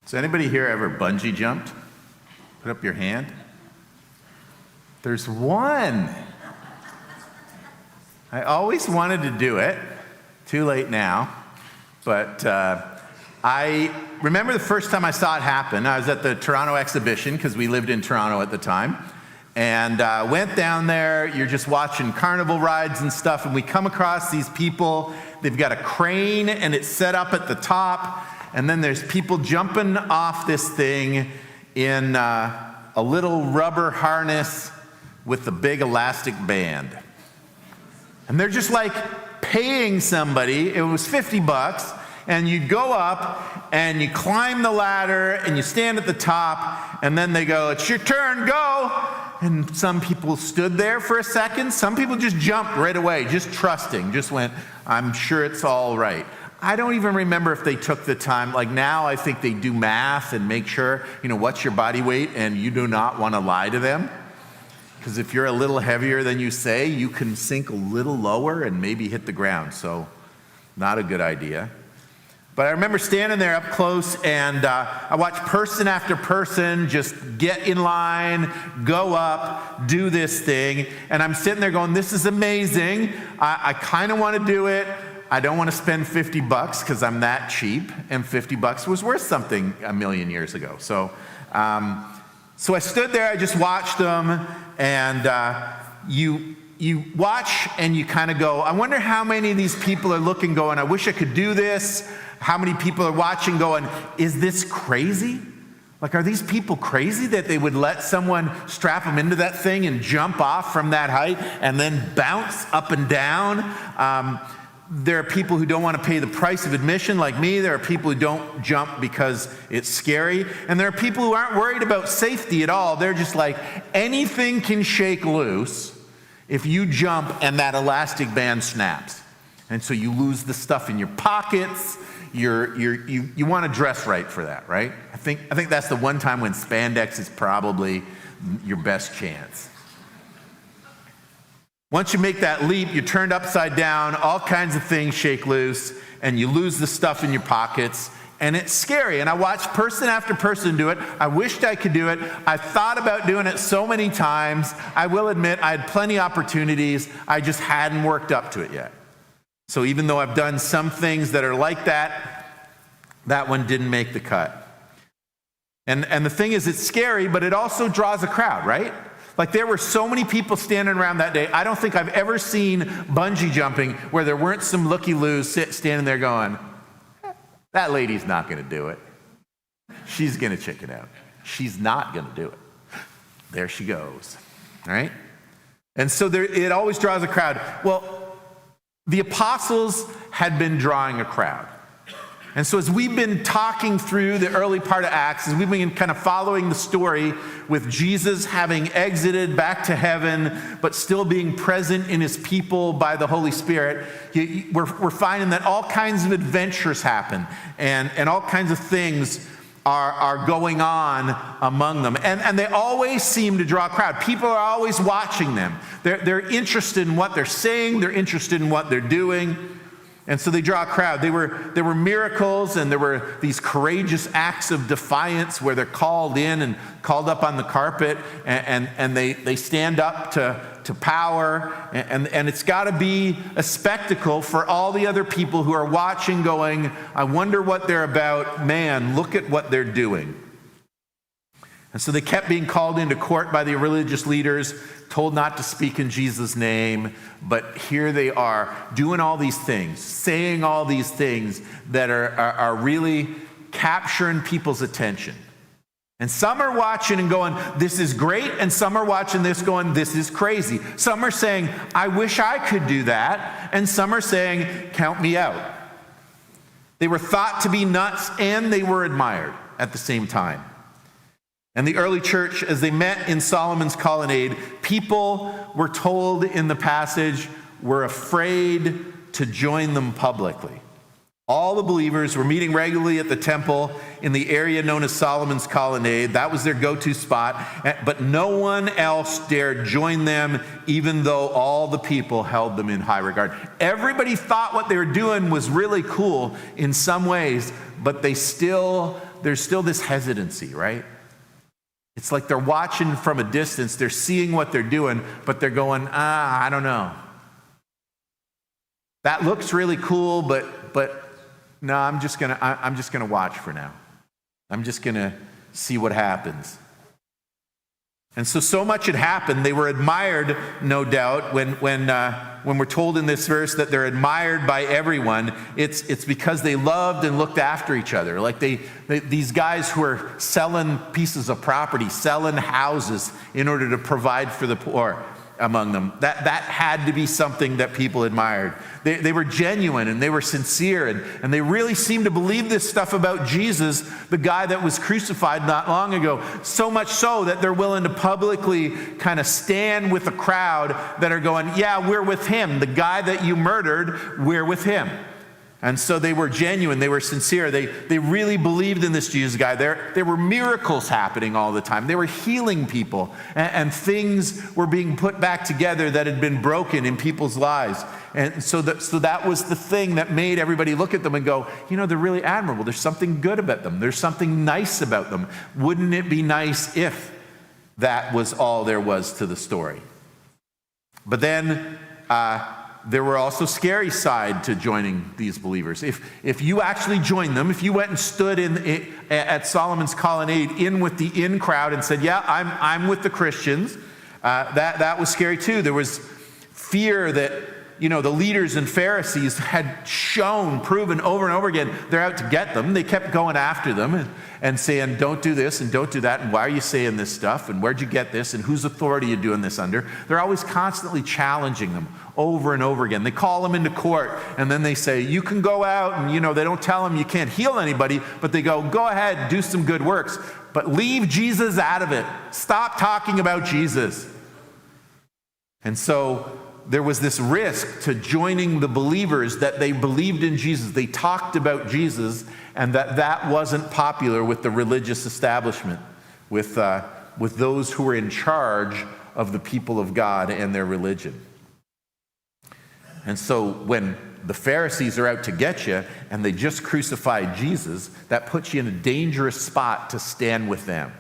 Has anybody here ever bungee jumped? Put up your hand. There's one. I always wanted to do it. Too late now. But I remember the first time I saw it happen. I was at the Toronto exhibition because we lived in Toronto at the time. And went down there. You're just watching carnival rides and stuff. And we come across these people. They've got a crane and it's set up at the top. And then there's people jumping off this thing in a little rubber harness with a big elastic band. And they're just like paying somebody. It was $50. And you go up and you climb the ladder and you stand at the top. And then they go, "It's your turn, go." And some people stood there for a second. Some people just jumped right away, just trusting, just went, "I'm sure it's all right." I don't even remember if they took the time. Like now, I think they do math and make sure, what's your body weight, and you do not want to lie to them. Because if you're a little heavier than you say, you can sink a little lower and maybe hit the ground. So not a good idea. But I remember standing there up close, and I watched person after person just get in line, go up, do this thing. And I'm sitting there going, this is amazing. I kind of want to do it. I don't want to spend $50 because I'm that cheap. And $50 was worth something a million years ago. So I stood there, I just watched them. And you watch and you kind of go, I wonder how many of these people are looking going, I wish I could do this. How many people are watching going, is this crazy? Like, are these people crazy that they would let someone strap them into that thing and jump off from that height and then bounce up and down? There are people who don't want to pay the price of admission like me. There are people who don't jump because it's scary. And there are people who aren't worried about safety at all. They're just like, anything can shake loose if you jump and that elastic band snaps. And so you lose the stuff in your pockets. You want to dress right for that, right? I think that's the one time when spandex is probably your best chance. Once you make that leap, you're turned upside down, all kinds of things shake loose, and you lose the stuff in your pockets, and it's scary. And I watched person after person do it. I wished I could do it. I thought about doing it so many times. I will admit I had plenty of opportunities. I just hadn't worked up to it yet. So even though I've done some things that are like that, that one didn't make the cut. And the thing is, it's scary, but it also draws a crowd, right? Like there were so many people standing around that day. I don't think I've ever seen bungee jumping where there weren't some looky-loos standing there going, that lady's not going to do it. She's going to chicken out. She's not going to do it. There she goes, right? And so it always draws a crowd. Well, the apostles had been drawing a crowd. And so as we've been talking through the early part of Acts, as we've been kind of following the story with Jesus having exited back to heaven, but still being present in his people by the Holy Spirit, we're finding that all kinds of adventures happen and all kinds of things are going on among them. And they always seem to draw a crowd. People are always watching them. They're interested in what they're saying. They're interested in what they're doing. And so they draw a crowd. There were miracles, and there were these courageous acts of defiance where they're called in and called up on the carpet, and they stand up to power. And it's got to be a spectacle for all the other people who are watching going, I wonder what they're about. Man, look at what they're doing. And so they kept being called into court by the religious leaders, told not to speak in Jesus' name, but here they are doing all these things, saying all these things that are really capturing people's attention. And some are watching and going, this is great, and some are watching this going, this is crazy. Some are saying, I wish I could do that, and some are saying, count me out. They were thought to be nuts, and they were admired at the same time. And the early church, as they met in Solomon's colonnade, people were told in the passage were afraid to join them publicly. All the believers were meeting regularly at the temple in the area known as Solomon's colonnade. That was their go-to spot. But no one else dared join them, even though all the people held them in high regard. Everybody thought what they were doing was really cool in some ways, but they still still this hesitancy, right? It's like they're watching from a distance, they're seeing what they're doing, but they're going, I don't know. That looks really cool, but no, I'm just gonna watch for now. I'm just gonna see what happens. And so much had happened. They were admired, no doubt. When we're told in this verse that they're admired by everyone, it's because they loved and looked after each other. Like these guys who are selling pieces of property, selling houses in order to provide for the poor among them. That had to be something that people admired. They were genuine and they were sincere and they really seemed to believe this stuff about Jesus, the guy that was crucified not long ago. So much so that they're willing to publicly kind of stand with a crowd that are going, yeah, we're with him. The guy that you murdered, we're with him. And so they were genuine, they were sincere, they really believed in this Jesus guy. There were miracles happening all the time. They were healing people, and things were being put back together that had been broken in people's lives. And so that was the thing that made everybody look at them and go, they're really admirable. There's something good about them. There's something nice about them. Wouldn't it be nice if that was all there was to the story? But then, there were also scary side to joining these believers. If you actually joined them, if you went and stood at Solomon's colonnade in with the in crowd and said, yeah, I'm with the Christians, that was scary too. There was fear that the leaders and Pharisees had proven over and over again, they're out to get them. They kept going after them and saying, don't do this and don't do that, and why are you saying this stuff, and where'd you get this, and whose authority are you doing this under? They're always constantly challenging them over and over again. They call them into court, and then they say, you can go out, and they don't tell them you can't heal anybody, but they go ahead, do some good works, but leave Jesus out of it. Stop talking about Jesus. And so there was this risk to joining the believers that they believed in Jesus. They talked about Jesus, and that wasn't popular with the religious establishment, with those who were in charge of the people of God and their religion. And so when the Pharisees are out to get you and they just crucified Jesus, that puts you in a dangerous spot to stand with them.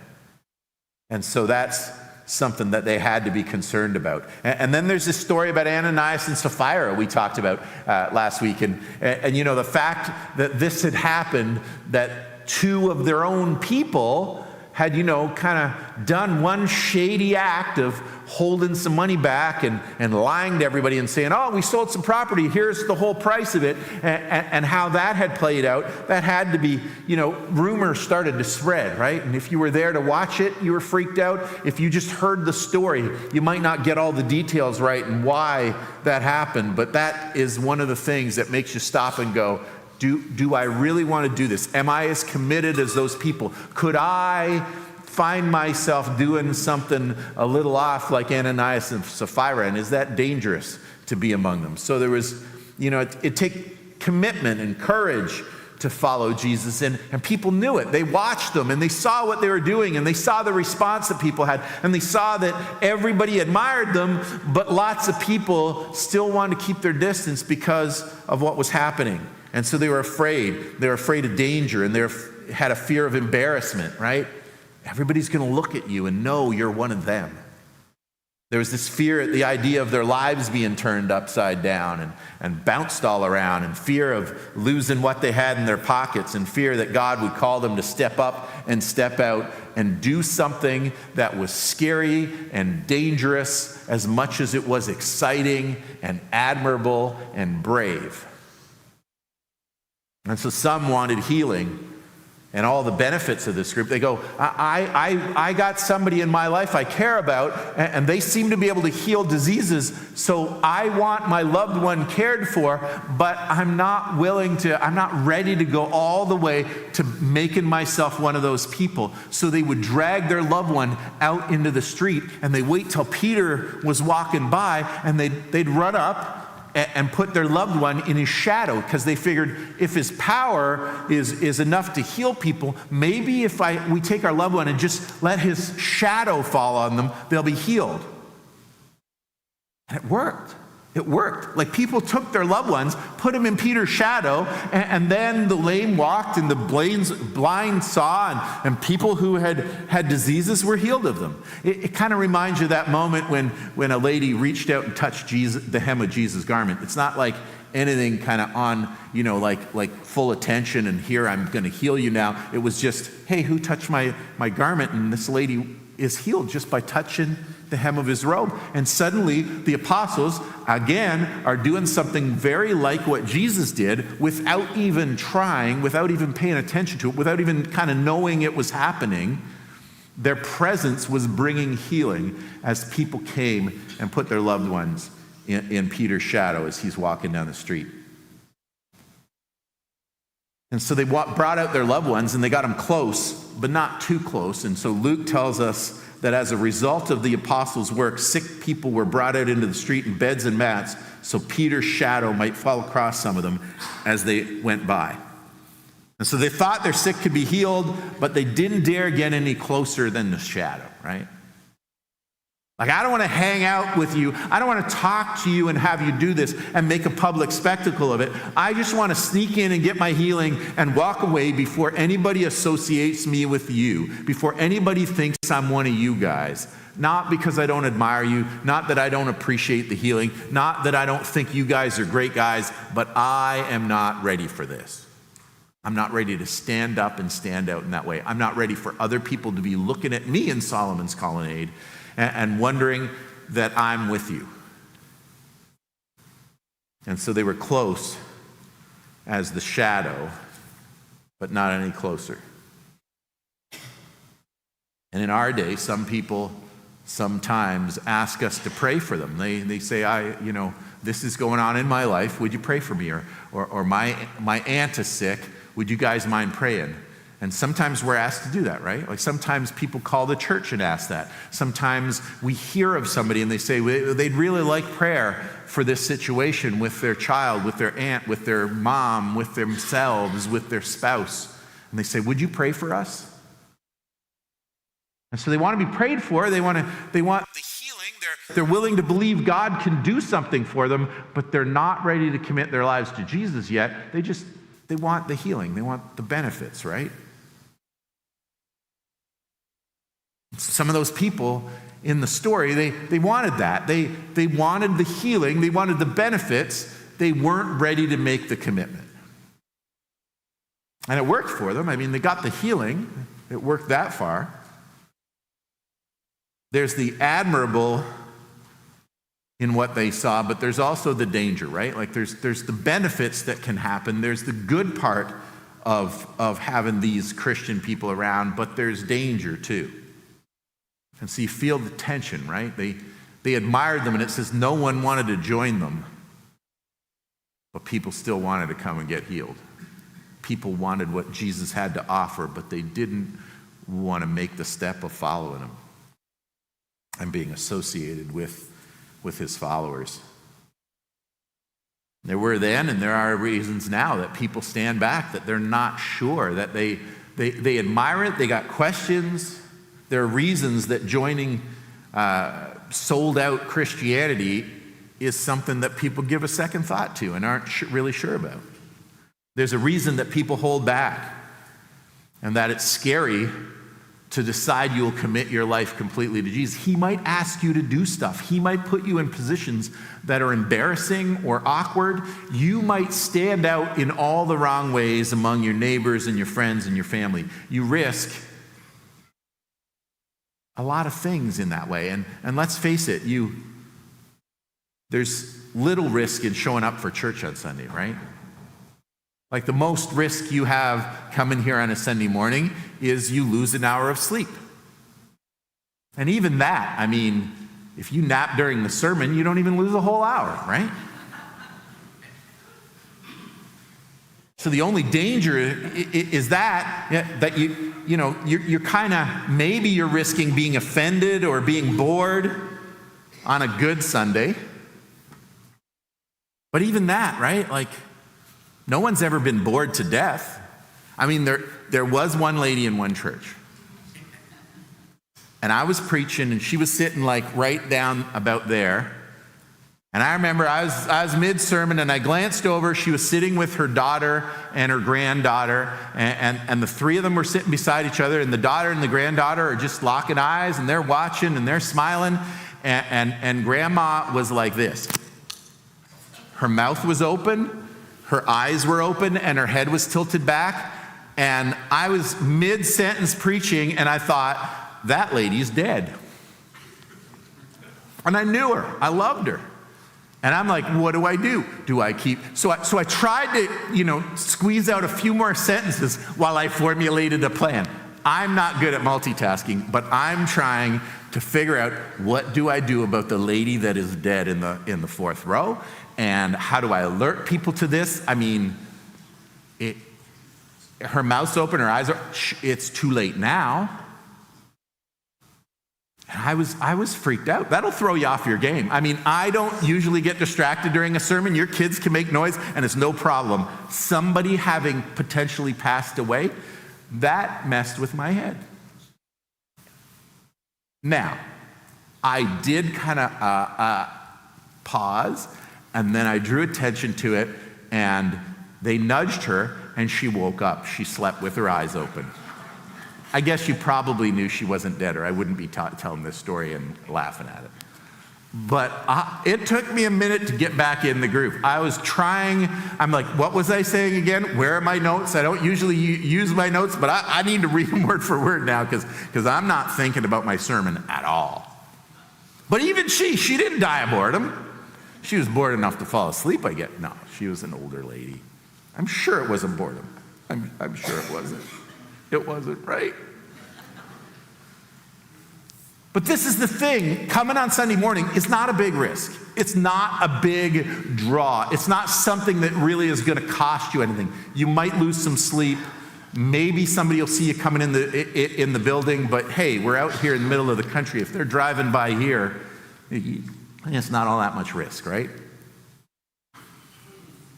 And so that's something that they had to be concerned about. And then there's this story about Ananias and Sapphira we talked about last week. And the fact that this had happened, that two of their own people had, kind of done one shady act of holding some money back and lying to everybody and saying, oh, we sold some property, here's the whole price of it, and how that had played out, that had to be, rumors started to spread, right? And if you were there to watch it, you were freaked out. If you just heard the story, you might not get all the details right and why that happened, but that is one of the things that makes you stop and go, do I really want to do this? Am I as committed as those people? Could I find myself doing something a little off like Ananias and Sapphira? And is that dangerous to be among them? So there was, it take commitment and courage to follow Jesus. And people knew it. They watched them and they saw what they were doing and they saw the response that people had. And they saw that everybody admired them, but lots of people still wanted to keep their distance because of what was happening. And so they were afraid. They were afraid of danger, and they had a fear of embarrassment, right? Everybody's going to look at you and know you're one of them. There was this fear at the idea of their lives being turned upside down and bounced all around, and fear of losing what they had in their pockets, and fear that God would call them to step up and step out and do something that was scary and dangerous as much as it was exciting and admirable and brave. And so some wanted healing and all the benefits of this group. They go, I got somebody in my life I care about, and they seem to be able to heal diseases, so I want my loved one cared for, but I'm not ready to go all the way to making myself one of those people. So they would drag their loved one out into the street, and they wait till Peter was walking by, and they'd run up and put their loved one in his shadow, because they figured if his power is enough to heal people, maybe if we take our loved one and just let his shadow fall on them, they'll be healed. And it worked. It worked. Like, people took their loved ones, put them in Peter's shadow, and then the lame walked and the blind saw, and people who had diseases were healed of them. It kind of reminds you of that moment when a lady reached out and touched the hem of Jesus' garment. It's not like anything kind of on, like full attention and here, I'm going to heal you now. It was just, hey, who touched my garment? And this lady is healed just by touching the hem of his robe. And suddenly the apostles, again, are doing something very like what Jesus did without even trying, without even paying attention to it, without even kind of knowing it was happening. Their presence was bringing healing as people came and put their loved ones in Peter's shadow as he's walking down the street. And so they brought out their loved ones and they got them close, but not too close. And so Luke tells us that as a result of the apostles' work, sick people were brought out into the street in beds and mats so Peter's shadow might fall across some of them as they went by. And so they thought their sick could be healed, but they didn't dare get any closer than the shadow, right? Like, I don't want to hang out with you. I don't want to talk to you and have you do this and make a public spectacle of it. I just want to sneak in and get my healing and walk away before anybody associates me with you, before anybody thinks I'm one of you guys. Not because I don't admire you, not that I don't appreciate the healing, not that I don't think you guys are great guys, but I am not ready for this. I'm not ready to stand up and stand out in that way. I'm not ready for other people to be looking at me in Solomon's Colonnade and wondering that I'm with you. And so they were close as the shadow, but not any closer. And in our day, some people sometimes ask us to pray for them. They say, this is going on in my life. Would you pray for me? Or my aunt is sick. Would you guys mind praying? And sometimes we're asked to do that, right? Like, sometimes people call the church and ask that. Sometimes we hear of somebody and they say they'd really like prayer for this situation with their child, with their aunt, with their mom, with themselves, with their spouse. And they say, would you pray for us? And so they want to be prayed for. They want the healing. They're willing to believe God can do something for them, but they're not ready to commit their lives to Jesus yet. They want the healing. They want the benefits, right? Some of those people in the story, they wanted that. They wanted the healing. They wanted the benefits. They weren't ready to make the commitment. And it worked for them. I mean, they got the healing. It worked that far. There's the admirable in what they saw, but there's also the danger, right? Like, there's the benefits that can happen. There's the good part of having these Christian people around, but there's danger too. And so you feel the tension, right? They admired them, and it says no one wanted to join them, but people still wanted to come and get healed. People wanted what Jesus had to offer, but they didn't want to make the step of following him and being associated with his followers. There were then, and there are reasons now, that people stand back, that they're not sure, that they admire it, they got questions. There are reasons that joining sold-out Christianity is something that people give a second thought to and aren't really sure about. There's a reason that people hold back, and that it's scary to decide you'll commit your life completely to Jesus. He might ask you to do stuff. He might put you in positions that are embarrassing or awkward. You might stand out in all the wrong ways among your neighbors and your friends and your family. You risk a lot of things in that way. And let's face it, there's little risk in showing up for church on Sunday, right? Like, the most risk you have coming here on a Sunday morning is you lose an hour of sleep. And even that, I mean, if you nap during the sermon, you don't even lose a whole hour, right? So the only danger is that you're kind of, maybe you're risking being offended or being bored on a good Sunday. But even that, right? Like, no one's ever been bored to death. I mean, there was one lady in one church. And I was preaching, and she was sitting like right down about there. And I remember I was mid-sermon, and I glanced over. She was sitting with her daughter and her granddaughter, and the three of them were sitting beside each other, and the daughter and the granddaughter are just locking eyes, and they're watching, and they're smiling, and Grandma was like this. Her mouth was open, her eyes were open, and her head was tilted back, and I was mid-sentence preaching, and I thought, that lady's dead. And I knew her. I loved her. And I'm like, what do I do? Do I keep? So I tried to, squeeze out a few more sentences while I formulated a plan. I'm not good at multitasking, but I'm trying to figure out, what do I do about the lady that is dead in the fourth row? And how do I alert people to this? I mean, her mouth's open, her eyes are, it's too late now. And I was freaked out. That'll throw you off your game. I mean, I don't usually get distracted during a sermon. Your kids can make noise, and it's no problem. Somebody having potentially passed away, that messed with my head. Now, I did kind of pause, and then I drew attention to it, and they nudged her, and she woke up. She slept with her eyes open. I guess you probably knew she wasn't dead, or I wouldn't be telling this story and laughing at it. But it took me a minute to get back in the groove. I was trying, I'm like, what was I saying again? Where are my notes? I don't usually use my notes, but I need to read them word for word now because I'm not thinking about my sermon at all. But even she didn't die of boredom. She was bored enough to fall asleep, I guess. No, she was an older lady. I'm sure it wasn't boredom. I'm sure it wasn't. It wasn't, right? But this is the thing. Coming on Sunday morning is not a big risk. It's not a big draw. It's not something that really is going to cost you anything. You might lose some sleep. Maybe somebody will see you coming in the building, but hey, we're out here in the middle of the country. If they're driving by here, it's not all that much risk, right?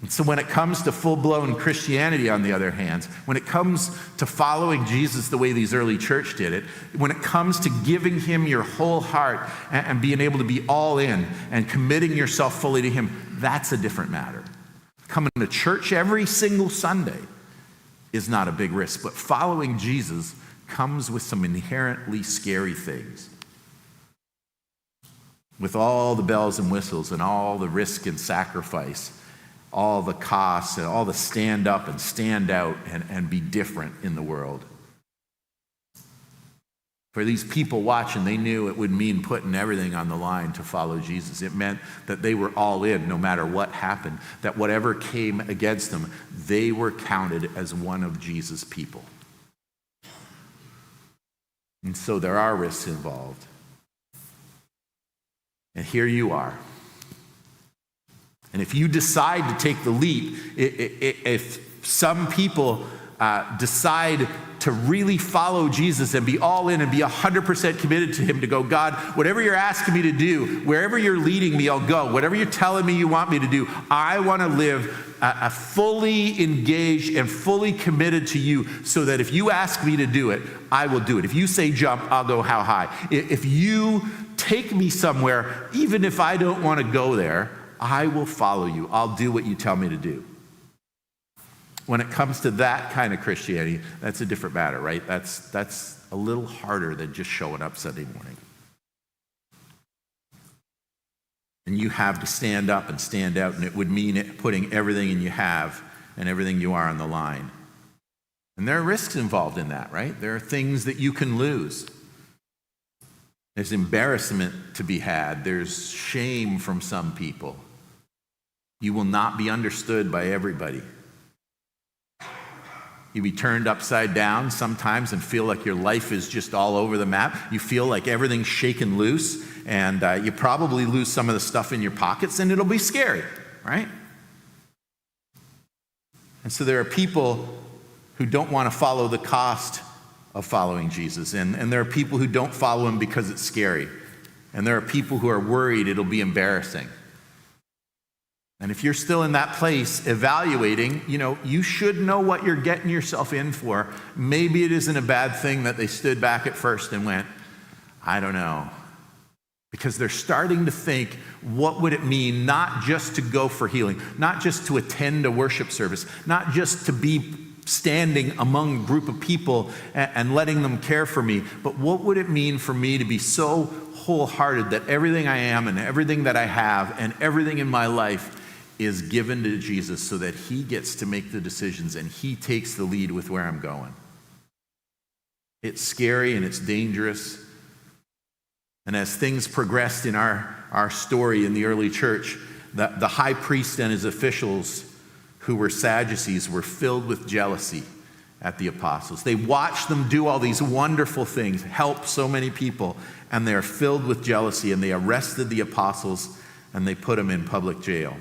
And so when it comes to full-blown Christianity, on the other hand, when it comes to following Jesus the way these early church did it, when it comes to giving him your whole heart and being able to be all in and committing yourself fully to him, that's a different matter. Coming to church every single Sunday is not a big risk, but following Jesus comes with some inherently scary things. With all the bells and whistles and all the risk and sacrifice, all the costs and all the stand up and stand out and be different in the world. For these people watching, they knew it would mean putting everything on the line to follow Jesus. It meant that they were all in no matter what happened, that whatever came against them, they were counted as one of Jesus' people. And so there are risks involved. And here you are. And if you decide to take the leap, if some people decide to really follow Jesus and be all in and be 100% committed to him, to go, God, whatever you're asking me to do, wherever you're leading me, I'll go. Whatever you're telling me you want me to do, I want to live fully engaged and fully committed to you, so that if you ask me to do it, I will do it. If you say jump, I'll go how high. If you take me somewhere, even if I don't want to go there, I will follow you. I'll do what you tell me to do. When it comes to that kind of Christianity, that's a different matter, right? That's a little harder than just showing up Sunday morning. And you have to stand up and stand out, and it would mean putting everything in you have and everything you are on the line. And there are risks involved in that, right? There are things that you can lose. There's embarrassment to be had. There's shame from some people. You will not be understood by everybody. You'll be turned upside down sometimes and feel like your life is just all over the map. You feel like everything's shaken loose, and you probably lose some of the stuff in your pockets, and it'll be scary, right? And so there are people who don't want to follow the cost of following Jesus, and there are people who don't follow him because it's scary, and there are people who are worried it'll be embarrassing. And if you're still in that place evaluating, you should know what you're getting yourself in for. Maybe it isn't a bad thing that they stood back at first and went, I don't know. Because they're starting to think, what would it mean not just to go for healing, not just to attend a worship service, not just to be standing among a group of people and letting them care for me, but what would it mean for me to be so wholehearted that everything I am and everything that I have and everything in my life is given to Jesus so that he gets to make the decisions and he takes the lead with where I'm going. It's scary and it's dangerous. And as things progressed in our story in the early church, the high priest and his officials, who were Sadducees, were filled with jealousy at the apostles. They watched them do all these wonderful things, help so many people, and they're filled with jealousy, and they arrested the apostles and they put them in public jail.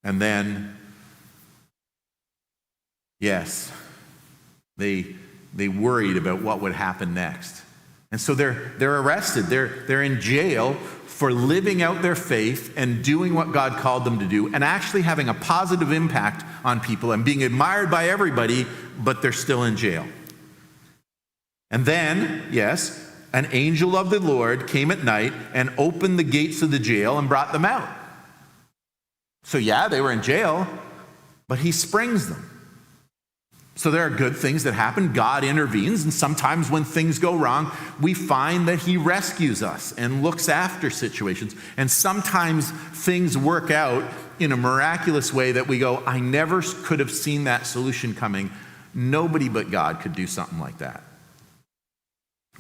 And then, yes, they worried about what would happen next. And so they're arrested. They're in jail for living out their faith and doing what God called them to do and actually having a positive impact on people and being admired by everybody, but they're still in jail. And then, yes, an angel of the Lord came at night and opened the gates of the jail and brought them out. So yeah, they were in jail, but he springs them. So there are good things that happen. God intervenes, and sometimes when things go wrong, we find that he rescues us and looks after situations. And sometimes things work out in a miraculous way that we go, I never could have seen that solution coming. Nobody but God could do something like that.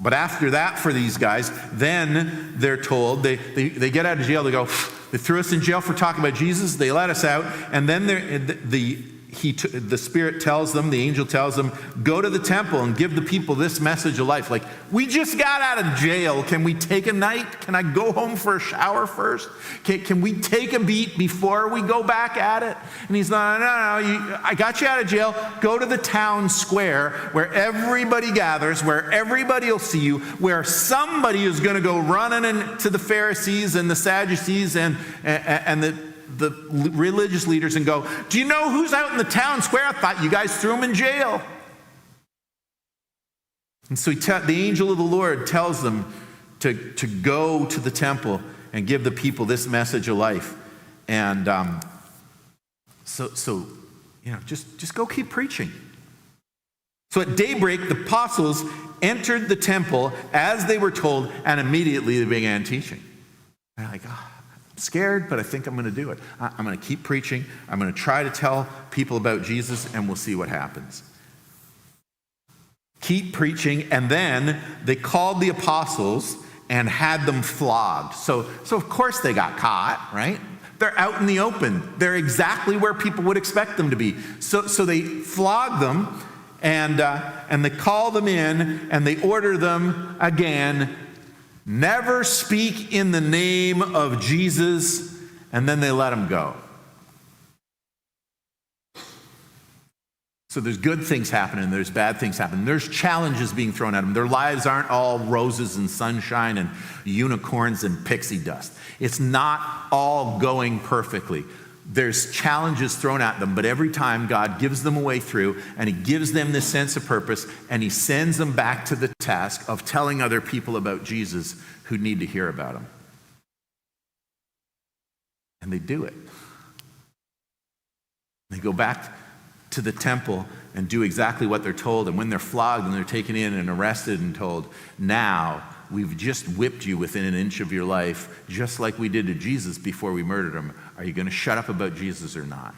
But after that, for these guys, then they're told, they get out of jail, they threw us in jail for talking about Jesus, they let us out, and then the Spirit tells them, the angel tells them, go to the temple and give the people this message of life. Like, we just got out of jail. Can we take a night? Can I go home for a shower first? Can we take a beat before we go back at it? And he's like, no, I got you out of jail. Go to the town square where everybody gathers, where everybody will see you, where somebody is going to go running into the Pharisees and the Sadducees and the religious leaders and go, do you know who's out in the town square? I thought you guys threw him in jail. And so the angel of the Lord tells them to go to the temple and give the people this message of life. And so just go keep preaching. So at daybreak, the apostles entered the temple as they were told, and immediately they began teaching. They're like, scared, but I think I'm going to do it. I'm going to keep preaching. I'm going to try to tell people about Jesus, and we'll see what happens. Keep preaching, and then they called the apostles and had them flogged. So of course they got caught, right? They're out in the open. They're exactly where people would expect them to be. So they flog them, and they call them in, and they order them again, never speak in the name of Jesus, and then they let them go. So there's good things happening, there's bad things happening, there's challenges being thrown at them. Their lives aren't all roses and sunshine and unicorns and pixie dust. It's not all going perfectly. There's challenges thrown at them, but every time God gives them a way through, and he gives them this sense of purpose, and he sends them back to the task of telling other people about Jesus who need to hear about him. And they do it. They go back to the temple and do exactly what they're told, and when they're flogged and they're taken in and arrested and told, now we've just whipped you within an inch of your life, just like we did to Jesus before we murdered him. Are you going to shut up about Jesus or not?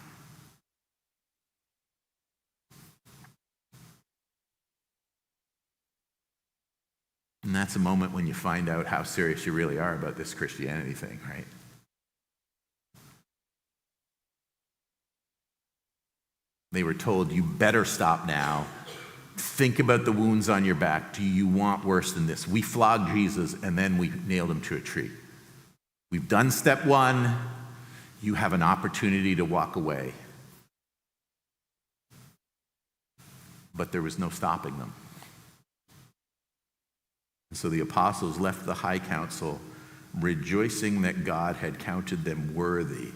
And that's a moment when you find out how serious you really are about this Christianity thing, right? They were told, you better stop now. Think about the wounds on your back. Do you want worse than this? We flogged Jesus and then we nailed him to a tree. We've done step one. You have an opportunity to walk away. But there was no stopping them. And so the apostles left the high council rejoicing that God had counted them worthy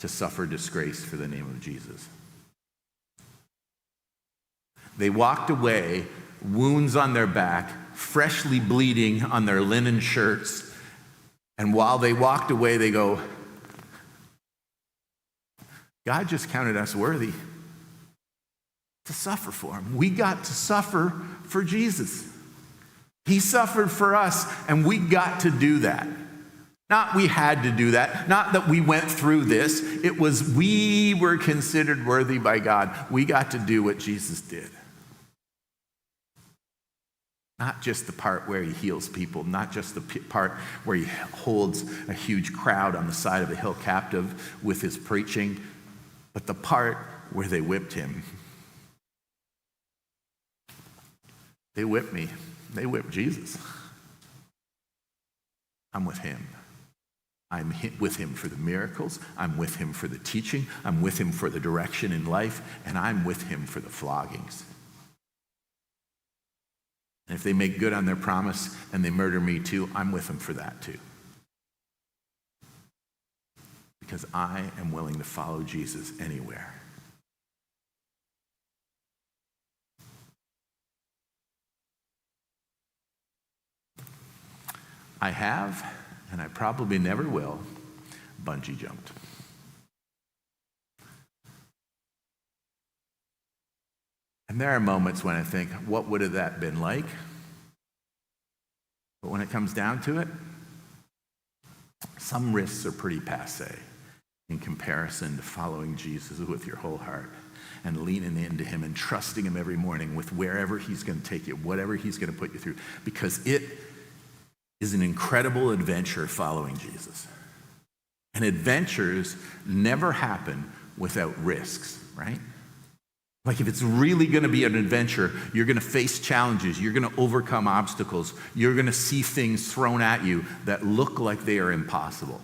to suffer disgrace for the name of Jesus. They walked away, wounds on their back, freshly bleeding on their linen shirts. And while they walked away, they go, God just counted us worthy to suffer for him. We got to suffer for Jesus. He suffered for us, and we got to do that. Not we had to do that. Not that we went through this. It was we were considered worthy by God. We got to do what Jesus did. Not just the part where he heals people, not just the part where he holds a huge crowd on the side of a hill captive with his preaching, but the part where they whipped him. They whipped me. They whipped Jesus. I'm with him. I'm with him for the miracles. I'm with him for the teaching. I'm with him for the direction in life. And I'm with him for the floggings. And if they make good on their promise and they murder me too, I'm with them for that too. Because I am willing to follow Jesus anywhere. I have, and I probably never will, bungee jumped. And there are moments when I think, what would have that been like? But when it comes down to it, some risks are pretty passé in comparison to following Jesus with your whole heart and leaning into him and trusting him every morning with wherever he's going to take you, whatever he's going to put you through. Because it is an incredible adventure following Jesus. And adventures never happen without risks, right? Like if it's really going to be an adventure, you're going to face challenges, you're going to overcome obstacles, you're going to see things thrown at you that look like they are impossible.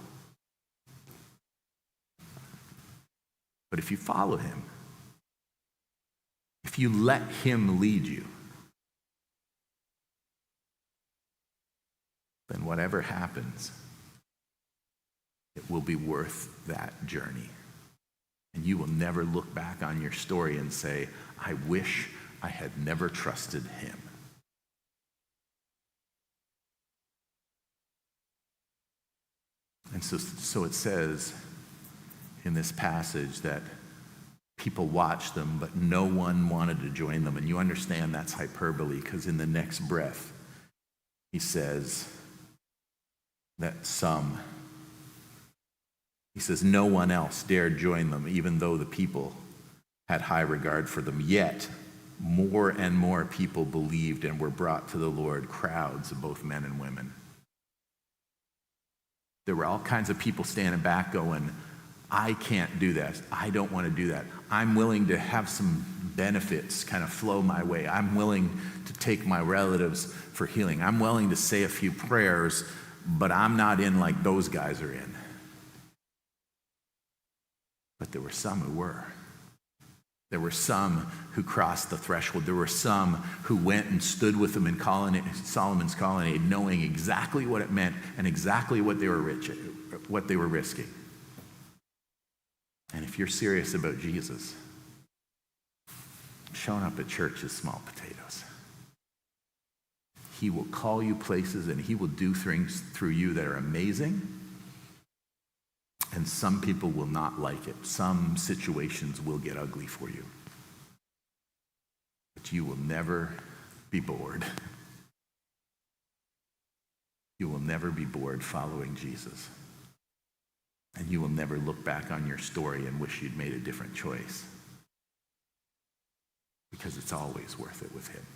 But if you follow him, if you let him lead you, then whatever happens, it will be worth that journey. And you will never look back on your story and say, I wish I had never trusted him. And so it says in this passage that people watched them, but no one wanted to join them. And you understand that's hyperbole, because in the next breath, he says that he says no one else dared join them, even though the people had high regard for them. Yet, more and more people believed and were brought to the Lord, crowds of both men and women. There were all kinds of people standing back going, I can't do that. I don't want to do that. I'm willing to have some benefits kind of flow my way. I'm willing to take my relatives for healing. I'm willing to say a few prayers, but I'm not in like those guys are in. But there were some who were. There were some who crossed the threshold. There were some who went and stood with them in Solomon's colonnade, knowing exactly what it meant and exactly what they were risking. And if you're serious about Jesus, showing up at church is small potatoes. He will call you places and he will do things through you that are amazing. And some people will not like it. Some situations will get ugly for you. But you will never be bored. You will never be bored following Jesus. And you will never look back on your story and wish you'd made a different choice. Because it's always worth it with him.